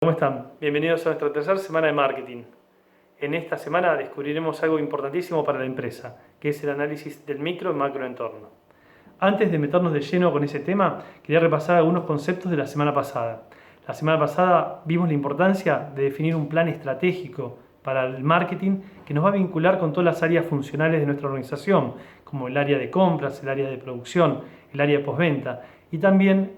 ¿Cómo están? Bienvenidos a nuestra tercera semana de marketing. En esta semana descubriremos algo importantísimo para la empresa, que es el análisis del micro y macro entorno. Antes de meternos de lleno con ese tema, quería repasar algunos conceptos de la semana pasada. La semana pasada vimos la importancia de definir un plan estratégico para el marketing que nos va a vincular con todas las áreas funcionales de nuestra organización, como el área de compras, el área de producción, el área de postventa y también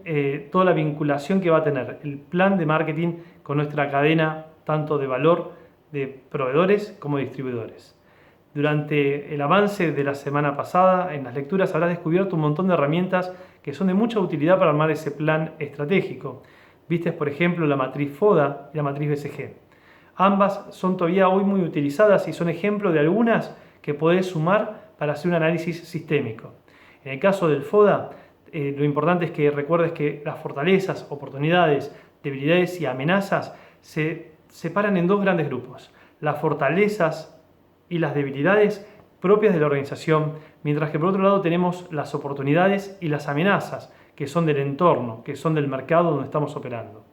toda la vinculación que va a tener el plan de marketing con nuestra cadena tanto de valor de proveedores como de distribuidores. Durante el avance de la semana pasada, en las lecturas habrás descubierto un montón de herramientas que son de mucha utilidad para armar ese plan estratégico. Viste, por ejemplo, la matriz FODA y la matriz BCG. Ambas son todavía hoy muy utilizadas y son ejemplos de algunas que podés sumar para hacer un análisis sistémico. En el caso del FODA, lo importante es que recuerdes que las fortalezas, oportunidades, debilidades y amenazas se separan en dos grandes grupos. Las fortalezas y las debilidades propias de la organización, mientras que por otro lado tenemos las oportunidades y las amenazas, que son del entorno, que son del mercado donde estamos operando.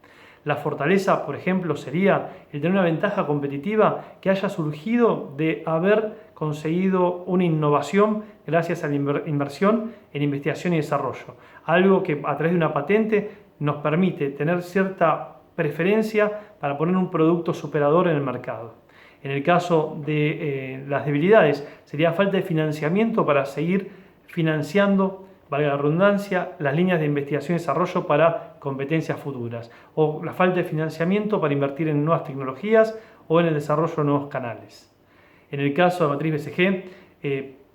La fortaleza, por ejemplo, sería el tener una ventaja competitiva que haya surgido de haber conseguido una innovación gracias a la inversión en investigación y desarrollo. Algo que a través de una patente nos permite tener cierta preferencia para poner un producto superador en el mercado. En el caso de las debilidades, sería falta de financiamiento para seguir financiando, valga la redundancia, las líneas de investigación y desarrollo para competencias futuras, o la falta de financiamiento para invertir en nuevas tecnologías o en el desarrollo de nuevos canales. En el caso de matriz BCG,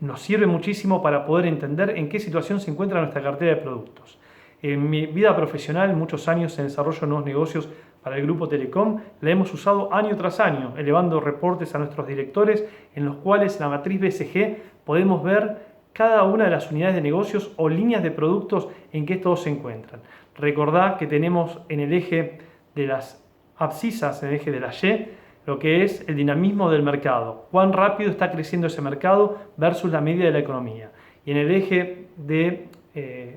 nos sirve muchísimo para poder entender en qué situación se encuentra nuestra cartera de productos. En mi vida profesional, muchos años en desarrollo de nuevos negocios para el grupo Telecom, la hemos usado año tras año, elevando reportes a nuestros directores en los cuales en la matriz BCG podemos ver cada una de las unidades de negocios o líneas de productos en que todos se encuentran. Recordad que tenemos en el eje de las abscisas, en el eje de la Y, lo que es el dinamismo del mercado, cuán rápido está creciendo ese mercado versus la media de la economía. Y en el eje de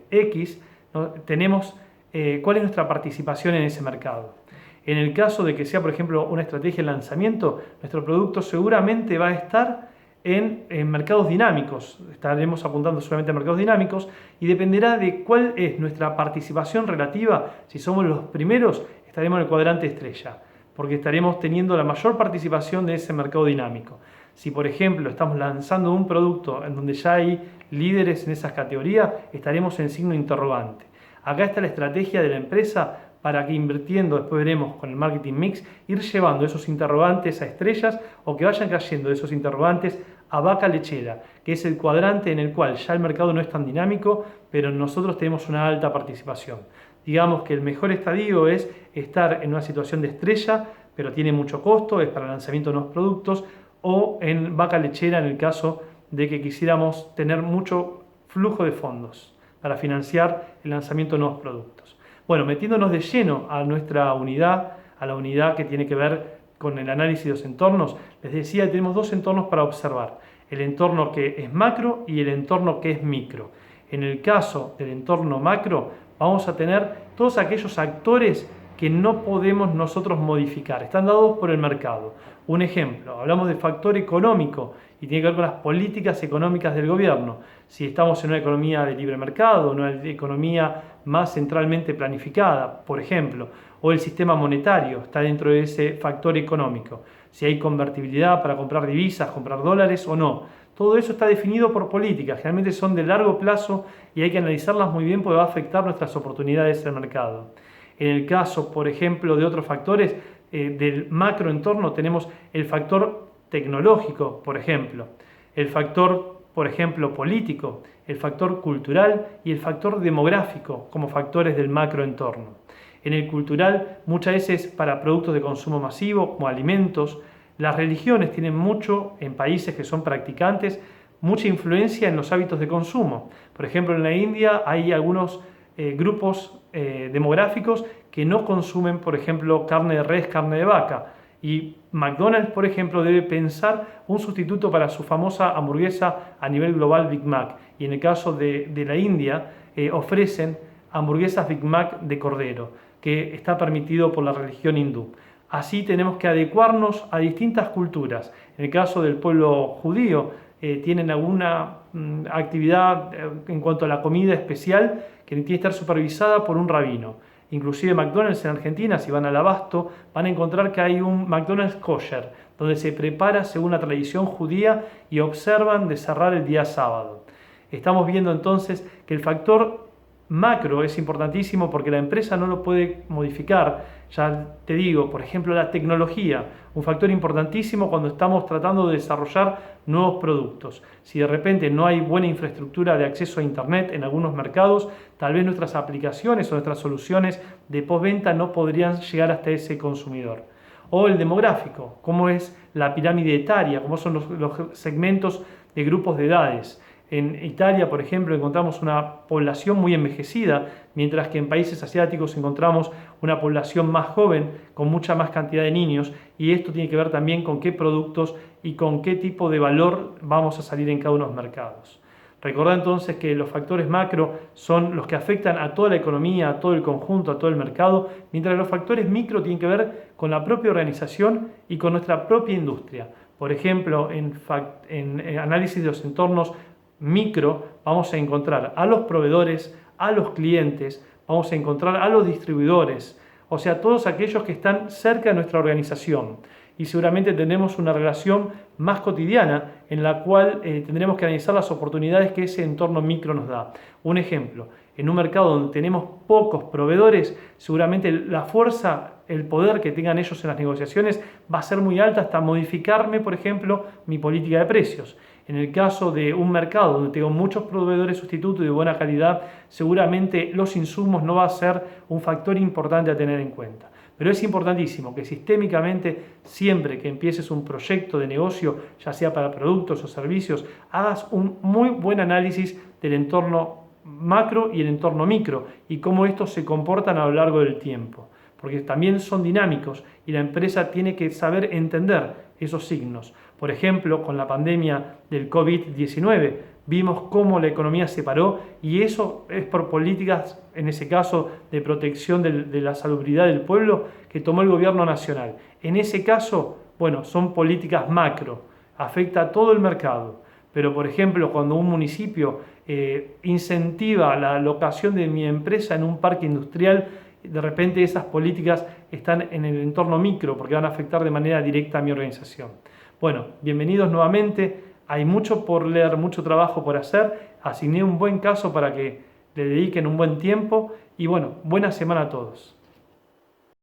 X tenemos cuál es nuestra participación en ese mercado. En el caso de que sea, por ejemplo, una estrategia de lanzamiento, nuestro producto seguramente va a estar en mercados dinámicos. Estaremos apuntando solamente a mercados dinámicos y dependerá de cuál es nuestra participación relativa. Si somos los primeros, estaremos en el cuadrante estrella, porque estaremos teniendo la mayor participación de ese mercado dinámico. Si, por ejemplo, estamos lanzando un producto en donde ya hay líderes en esas categorías, estaremos en signo interrogante. Acá está la estrategia de la empresa para que invirtiendo, después veremos con el marketing mix, ir llevando esos interrogantes a estrellas o que vayan cayendo esos interrogantes a vaca lechera, que es el cuadrante en el cual ya el mercado no es tan dinámico, pero nosotros tenemos una alta participación. Digamos que el mejor estadio es estar en una situación de estrella, pero tiene mucho costo, es para el lanzamiento de nuevos productos, o en vaca lechera en el caso de que quisiéramos tener mucho flujo de fondos para financiar el lanzamiento de nuevos productos. Bueno, metiéndonos de lleno a nuestra unidad, a la unidad que tiene que ver con el análisis de los entornos, les decía que tenemos dos entornos para observar, el entorno que es macro y el entorno que es micro. En el caso del entorno macro, vamos a tener todos aquellos actores que no podemos nosotros modificar, están dados por el mercado. Un ejemplo, hablamos de factor económico y tiene que ver con las políticas económicas del gobierno. Si estamos en una economía de libre mercado, una economía más centralmente planificada, por ejemplo, o el sistema monetario está dentro de ese factor económico. Si hay convertibilidad para comprar divisas, comprar dólares o no. Todo eso está definido por políticas, generalmente son de largo plazo y hay que analizarlas muy bien porque va a afectar nuestras oportunidades en el mercado. En el caso, por ejemplo, de otros factores del macroentorno tenemos el factor tecnológico, por ejemplo, el factor, por ejemplo, político, el factor cultural y el factor demográfico como factores del macroentorno. En el cultural, muchas veces para productos de consumo masivo, como alimentos, las religiones tienen mucho, en países que son practicantes, mucha influencia en los hábitos de consumo. Por ejemplo, en la India hay algunos grupos demográficos que no consumen, por ejemplo, carne de res, carne de vaca. Y McDonald's, por ejemplo, debe pensar un sustituto para su famosa hamburguesa a nivel global Big Mac. Y en el caso de la India, ofrecen hamburguesas Big Mac de cordero, que está permitido por la religión hindú. Así tenemos que adecuarnos a distintas culturas. En el caso del pueblo judío, tienen alguna actividad en cuanto a la comida especial que tiene que estar supervisada por un rabino. Inclusive McDonald's en Argentina, si van al Abasto, van a encontrar que hay un McDonald's kosher, donde se prepara según la tradición judía y observan de cerrar el día sábado. Estamos viendo entonces que el factor macro es importantísimo porque la empresa no lo puede modificar. Ya te digo, por ejemplo, la tecnología, un factor importantísimo cuando estamos tratando de desarrollar nuevos productos. Si de repente no hay buena infraestructura de acceso a Internet en algunos mercados, tal vez nuestras aplicaciones o nuestras soluciones de postventa no podrían llegar hasta ese consumidor. O el demográfico, cómo es la pirámide etaria, cómo son los segmentos de grupos de edades. En Italia, por ejemplo, encontramos una población muy envejecida, mientras que en países asiáticos encontramos una población más joven, con mucha más cantidad de niños, y esto tiene que ver también con qué productos y con qué tipo de valor vamos a salir en cada uno de los mercados. Recordad entonces que los factores macro son los que afectan a toda la economía, a todo el conjunto, a todo el mercado, mientras que los factores micro tienen que ver con la propia organización y con nuestra propia industria. Por ejemplo, en análisis de los entornos micro vamos a encontrar a los proveedores, a los clientes, vamos a encontrar a los distribuidores, o sea, todos aquellos que están cerca de nuestra organización. Y seguramente tendremos una relación más cotidiana en la cual tendremos que analizar las oportunidades que ese entorno micro nos da. Un ejemplo, en un mercado donde tenemos pocos proveedores, seguramente la fuerza, el poder que tengan ellos en las negociaciones va a ser muy alta hasta modificarme, por ejemplo, mi política de precios. En el caso de un mercado donde tengo muchos proveedores sustitutos de buena calidad, seguramente los insumos no va a ser un factor importante a tener en cuenta. Pero es importantísimo que sistémicamente, siempre que empieces un proyecto de negocio, ya sea para productos o servicios, hagas un muy buen análisis del entorno macro y el entorno micro y cómo estos se comportan a lo largo del tiempo. Porque también son dinámicos y la empresa tiene que saber entender esos signos. Por ejemplo, con la pandemia del COVID-19, vimos cómo la economía se paró y eso es por políticas, en ese caso, de protección de la salubridad del pueblo que tomó el gobierno nacional. En ese caso, bueno, son políticas macro, afecta a todo el mercado. Pero, por ejemplo, cuando un municipio incentiva la locación de mi empresa en un parque industrial, de repente esas políticas están en el entorno micro porque van a afectar de manera directa a mi organización. Bueno, bienvenidos nuevamente. Hay mucho por leer, mucho trabajo por hacer. Asigné un buen caso para que le dediquen un buen tiempo y bueno, buena semana a todos.